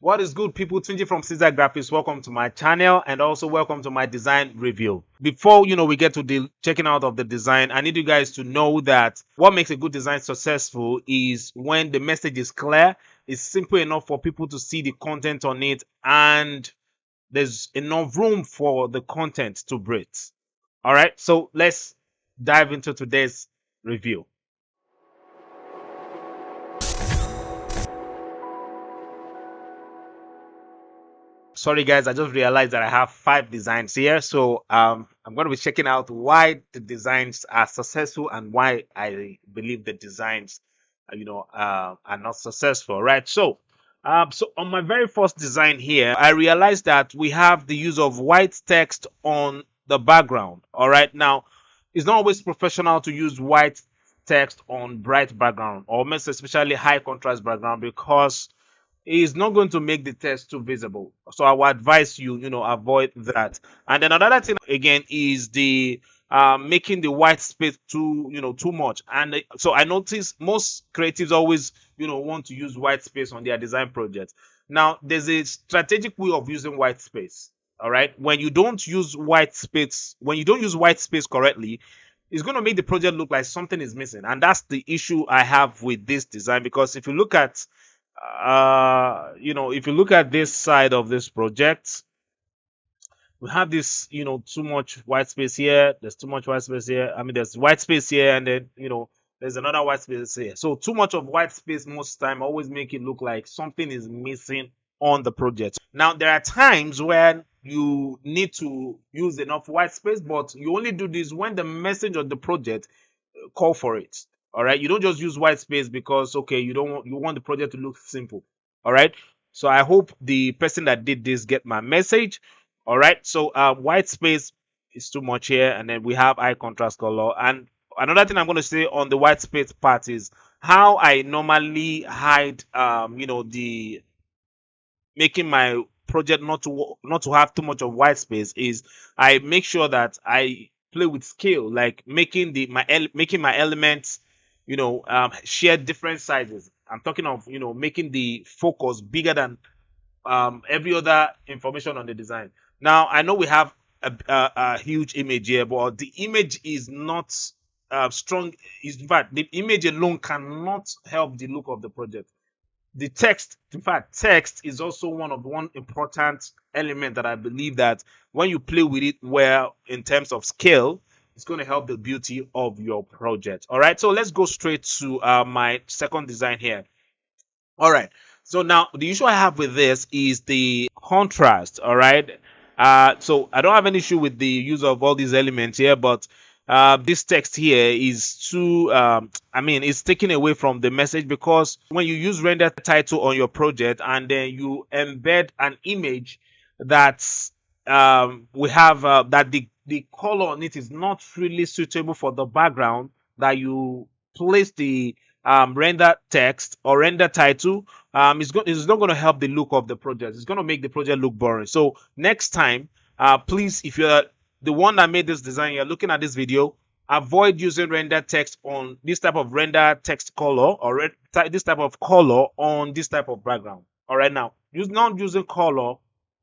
What is good, people? Tunji from Ceasar Graphix. Welcome to my channel and also welcome to my design review. Before we get to the checking out of the design, I need you guys to know that what makes a good design successful is when the message is clear, it's simple enough for people to see the content on it, and there's enough room for the content to breathe. All right, so let's dive into today's review. Sorry guys, I just realized that I have 5 designs here, so I'm going to be checking out why the designs are successful and why I believe the designs are not successful, right? So on my very first design here, I realized that we have the use of white text on the background. All right, now it's not always professional to use white text on bright background, or most especially high contrast background, because is not going to make the text too visible. So I would advise you, avoid that. And then another thing again is the making the white space too much. And so I notice most creatives always, want to use white space on their design projects. Now, there's a strategic way of using white space. All right. When you don't use white space correctly, it's going to make the project look like something is missing. And that's the issue I have with this design, because if you look at if you look at this side of this project, we have this, too much white space here. There's too much white space here. I mean, there's white space here, and then, there's another white space here. So too much of white space most time always make it look like something is missing on the project. Now, there are times when you need to use enough white space, but you only do this when the message of the project call for it. All right, you don't just use white space because you want the project to look simple. All right, so I hope the person that did this get my message. All right, so white space is too much here, and then we have high contrast color. And another thing I'm going to say on the white space part is how I normally hide the making my project not to have too much of white space is I make sure that I play with scale, like making my elements share different sizes. I'm talking of making the focus bigger than every other information on the design. Now I know we have a huge image here, but the image is not strong. In fact, the image alone cannot help the look of the project. The text, in fact, text is also one important element that I believe that when you play with it well in terms of scale, it's going to help the beauty of your project. All right, so let's go straight to my second design here. All right, so now the issue I have with this is the contrast. All right, so I don't have an issue with the use of all these elements here, but this text here is too it's taken away from the message, because when you use render title on your project and then you embed an image that's we have that the color on it is not really suitable for the background that you place the render text or render title, it's not going to help the look of the project. It's going to make the project look boring. So next time, please, if you're the one that made this design, you're looking at this video, avoid using render text on this type of render text color, or this type of color on this type of background. All right, now not using color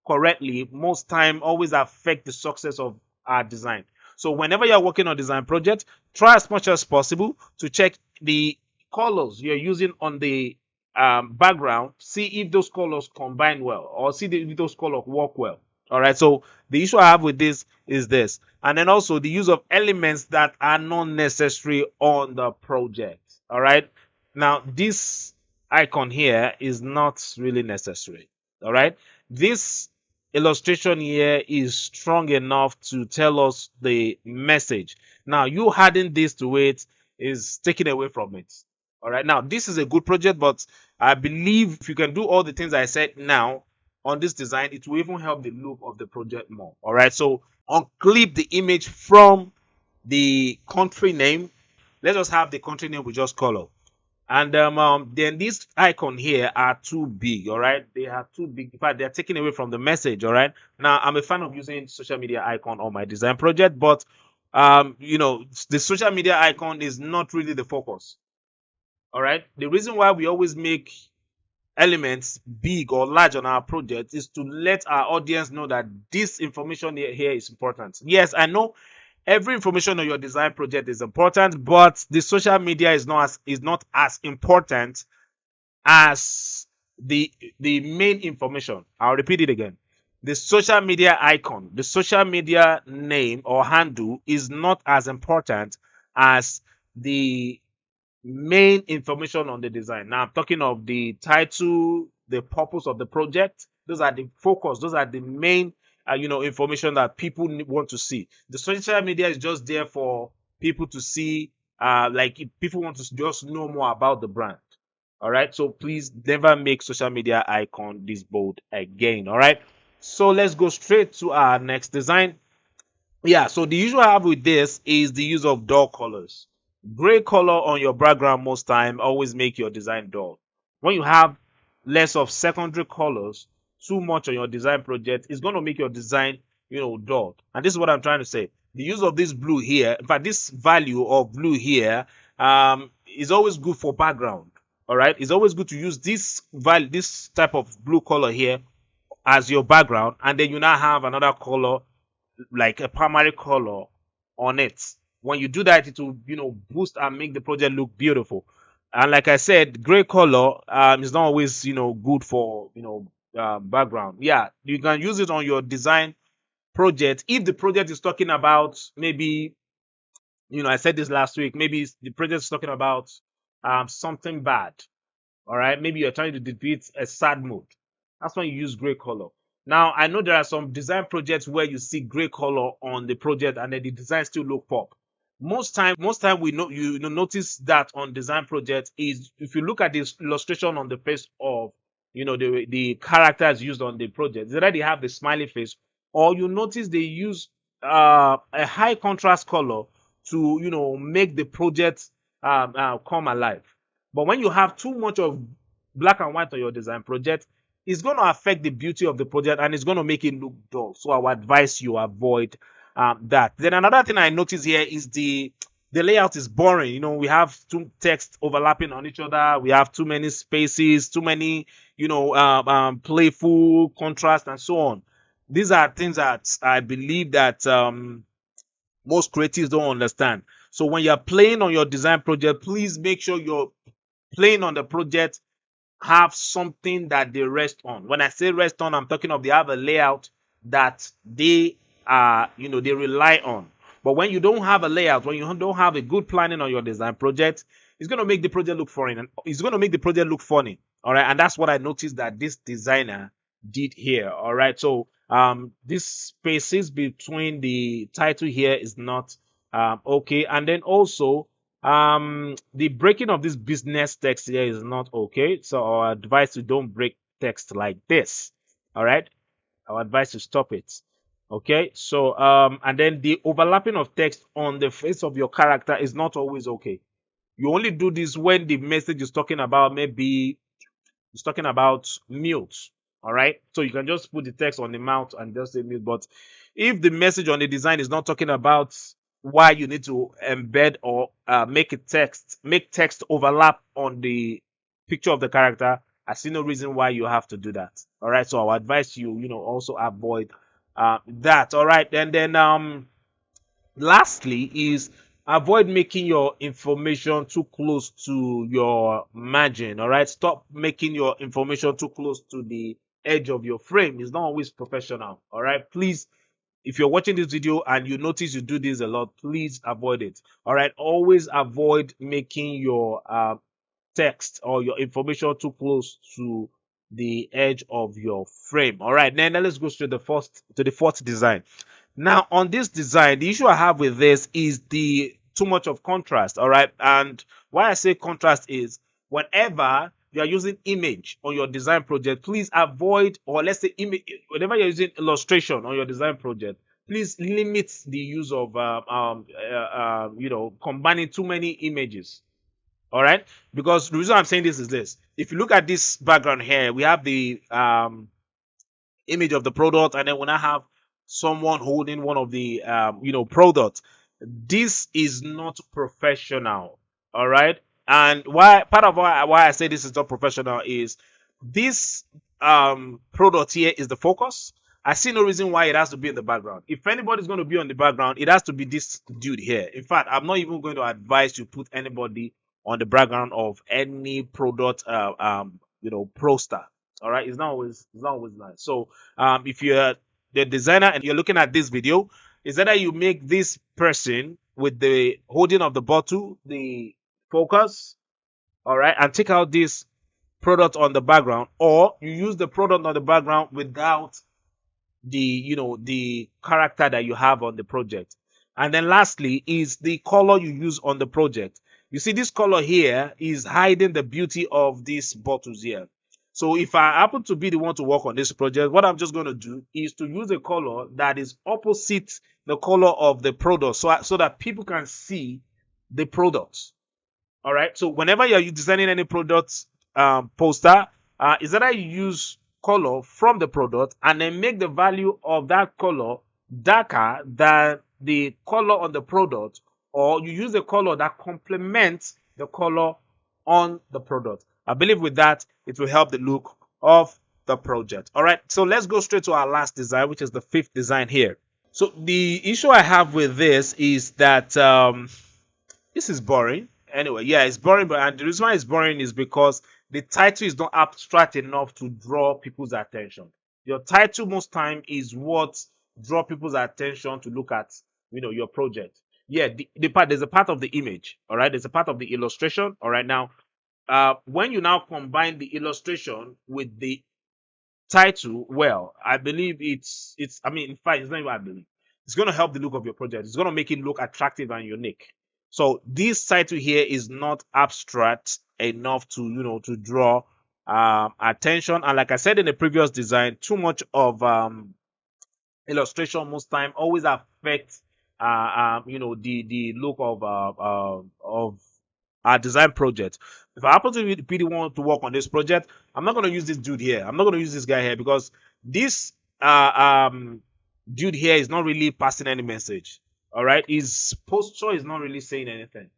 correctly most time always affect the success of our design. So whenever you're working on design project, try as much as possible to check the colors you're using on the background, see if those colors combine well, or see if those colors work well. All right, so the issue I have with this is this, and then also the use of elements that are not necessary on the project. All right, now this icon here is not really necessary. All right, this illustration here is strong enough to tell us the message. Now you adding this to it is taking away from it. All right, now this is a good project, but I believe if you can do all the things I said now on this design, it will even help the look of the project more. All right, so unclip the image from the country name. Let's just have the country name with just color. And then these icon here are too big. All right, they are too big. In fact, they're taken away from the message. All right, now I'm a fan of using social media icon on my design project, but the social media icon is not really the focus. All right, the reason why we always make elements big or large on our project is to let our audience know that this information here is important. Yes, I know every information on your design project is important, but the social media is not as important as the main information. I'll repeat it again. The social media icon, the social media name or handle is not as important as the main information on the design. Now I'm talking of the title, the purpose of the project. Those are the focus. Those are the main, information that people want to see. The social media is just there for people to see. Like if people want to just know more about the brand. All right. So please never make social media icon this bold again. All right. So let's go straight to our next design. Yeah, so the issue I have with this is the use of dull colors. Gray color on your background most time always make your design dull. When you have less of secondary colors, too much on your design project, it's going to make your design, dull. And this is what I'm trying to say. The use of this blue here, in fact, this value of blue here, is always good for background. All right, it's always good to use this value, this type of blue color here as your background, and then you now have another color like a primary color on it. When you do that, it will boost and make the project look beautiful. And like I said, gray color is not always good for background. Yeah, you can use it on your design project if the project is talking about, maybe I said this last week, maybe the project is talking about something bad. All right, maybe you're trying to depict a sad mood. That's when you use gray color. Now I know there are some design projects where you see gray color on the project and then the design still look pop. Most time we know you notice that on design projects is if you look at this illustration on the face of the characters used on the project, they already have the smiley face, or you notice they use a high contrast color to make the project come alive. But when you have too much of black and white on your design project, it's going to affect the beauty of the project and it's going to make it look dull. So I would advise you avoid that. Then another thing I notice here is the layout is boring. We have too text overlapping on each other. We have too many spaces, too many, playful contrast and so on. These are things that I believe that most creatives don't understand. So when you're playing on your design project, please make sure you're playing on the project have something that they rest on. When I say rest on, I'm talking of they have a layout that they they rely on. But when you don't have a layout, when you don't have a good planning on your design project, it's going to make the project look foreign and it's going to make the project look funny. All right, and that's what I noticed that this designer did here. All right, so this spaces between the title here is not okay, and then also the breaking of this business text here is not okay. So our advice to don't break text like this. All right, our advice to stop it. Okay, so and then the overlapping of text on the face of your character is not always okay. You only do this when the message is talking about, maybe it's talking about mute. All right, so you can just put the text on the mouth and just say mute. But if the message on the design is not talking about why you need to embed or make text overlap on the picture of the character, I see no reason why you have to do that. All right, so I would advise you also avoid that. All right, and then lastly is avoid making your information too close to your margin. All right, stop making your information too close to the edge of your frame. It's not always professional. All right, please, if you're watching this video and you notice you do this a lot, please avoid it. All right, always avoid making your text or your information too close to the edge of your frame. All right, then let's go straight to the fourth design. Now on this design, the issue I have with this is the too much of contrast. All right, and why I say contrast is whenever you are using image on your design project, please avoid, or let's say image, whenever you're using illustration on your design project, please limit the use of combining too many images. All right, because the reason I'm saying this is this: if you look at this background here, we have the image of the product, and then when I have someone holding one of the products, this is not professional. All right, and why I say this is not professional is this product here is the focus. I see no reason why it has to be in the background. If anybody's going to be on the background, it has to be this dude here. In fact, I'm not even going to advise you put anybody on the background of any product poster. All right, it's not always nice. So if you're the designer and you're looking at this video, is that you make this person with the holding of the bottle the focus, all right, and take out this product on the background, or you use the product on the background without the character that you have on the project. And then lastly is the color you use on the project. You see this color here is hiding the beauty of these bottles here. So if I happen to be the one to work on this project, what I'm just going to do is to use a color that is opposite the color of the product, so that people can see the products. All right. So whenever you're designing any product poster, is that you use color from the product and then make the value of that color darker than the color on the product, or you use a color that complements the color on the product. I believe with that, it will help the look of the project. All right. So let's go straight to our last design, which is the fifth design here. So the issue I have with this is that this is boring. Anyway, yeah, it's boring, and the reason why it's boring is because the title is not abstract enough to draw people's attention. Your title most time is what draw people's attention to look at, your project. Yeah, there's a part of the image, all right. There's a part of the illustration, all right. Now, when you now combine the illustration with the title, well, I believe I mean, in fact, it's not even I believe. It's going to help the look of your project. It's going to make it look attractive and unique. So this title here is not abstract enough to draw attention. And like I said in the previous design, too much of illustration most time always affects the look of our design project. If I happen to be the one to work on this project, I'm not going to use this dude here. I'm not going to use this guy here, because this dude here is not really passing any message. All right, his posture is not really saying anything.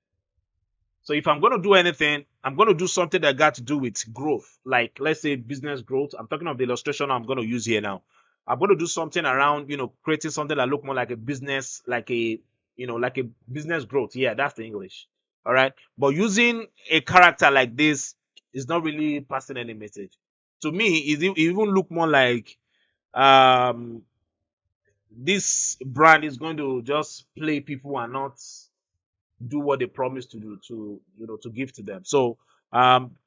So if I'm going to do anything, I'm going to do something that got to do with growth, like let's say business growth. I'm talking of the illustration I'm going to use here now. I'm going to do something around, creating something that look more like a business, like a business growth. Yeah, that's the English. All right. But using a character like this is not really passing any message. To me, it even look more like this brand is going to just play people and not do what they promise to do, to give to them. So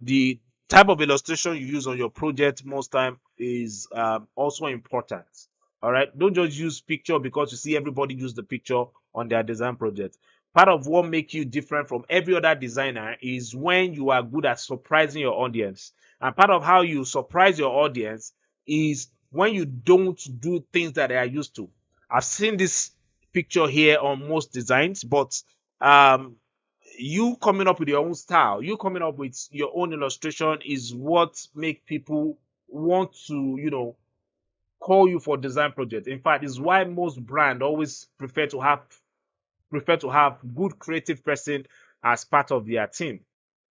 the type of illustration you use on your project most time is also important. All right, don't just use picture because you see everybody use the picture on their design project. Part of what makes you different from every other designer is when you are good at surprising your audience. And part of how you surprise your audience is when you don't do things that they are used to. I've seen this picture here on most designs, but you coming up with your own style, you coming up with your own illustration is what make people want to call you for design project. In fact, it's why most brand always prefer to have good creative person as part of their team.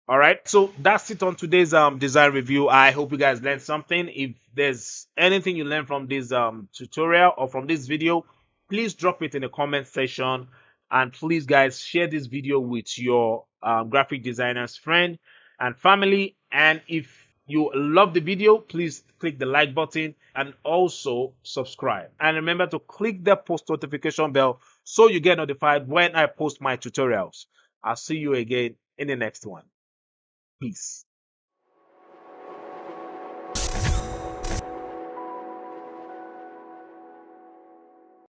All right, so that's it on today's design review. I hope you guys learned something. If there's anything you learned from this tutorial or from this video, please drop it in the comment section. And please, guys, share this video with your graphic designers, friend, and family. And if you love the video, please click the like button and also subscribe. And remember to click the post notification bell so you get notified when I post my tutorials. I'll see you again in the next one. Peace.